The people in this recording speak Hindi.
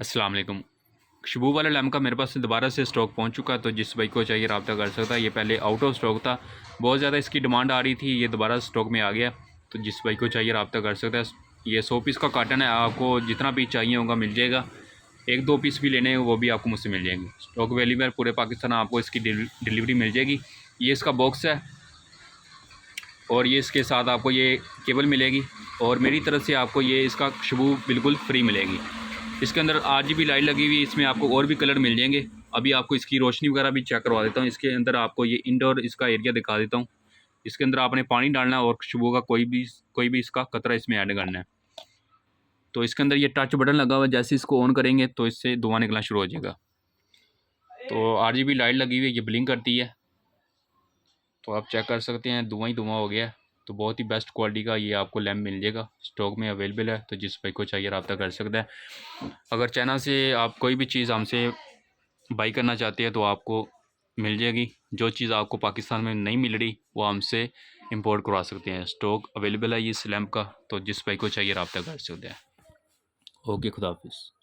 अस्सलाम वालेकुम। खुशबू वाला लैम्प का मेरे पास दोबारा से स्टॉक पहुंच चुका है, तो जिस भाई को चाहिए रब्ता कर सकता है। ये पहले आउट ऑफ स्टॉक था, बहुत ज़्यादा इसकी डिमांड आ रही थी, ये दोबारा स्टॉक में आ गया। तो जिस भाई को चाहिए रब्ता कर सकता है। ये 100 पीस का कार्टन है, आपको जितना पीस चाहिए होगा मिल जाएगा। 1-2 पीस भी लेने हैं वो भी आपको मुझसे मिल जाएंगे। स्टॉक अवेलेबल पूरे पाकिस्तान, आपको इसकी डिलीवरी मिल जाएगी। ये इसका बॉक्स है और ये इसके साथ आपको ये केबल मिलेगी और मेरी तरफ से आपको ये इसका खुशबू बिल्कुल फ्री मिलेगी। इसके अंदर RGB लाइट लगी हुई है, इसमें आपको और भी कलर मिल जाएंगे। अभी आपको इसकी रोशनी वगैरह भी चेक करवा देता हूँ। इसके अंदर आपको ये इंडोर इसका एरिया दिखा देता हूँ। इसके अंदर आपने पानी डालना है और खुशबू का कोई भी इसका कतरा इसमें ऐड करना है। तो इसके अंदर ये टच बटन लगा हुआ है, जैसे इसको ऑन करेंगे तो इससे धुआं निकलना शुरू हो जाएगा। तो RGB लाइट लगी हुई है, ये ब्लिंक करती है, तो आप चेक कर सकते हैं धुआं ही धुआं हो गया है। तो बहुत ही बेस्ट क्वालिटी का ये आपको लैम्प मिल जाएगा, स्टॉक में अवेलेबल है। तो जिस भाई को चाहिए रब्ता कर सकता है। अगर चैनल से आप कोई भी चीज़ हमसे बाई करना चाहते हैं तो आपको मिल जाएगी। जो चीज़ आपको पाकिस्तान में नहीं मिल रही वो हमसे इंपोर्ट करवा सकते हैं। स्टॉक अवेलेबल है ये इस लैम्प का, तो जिस भाई को चाहिए रब्ता कर सकते हैं। ओके, खुदा हाफिज़।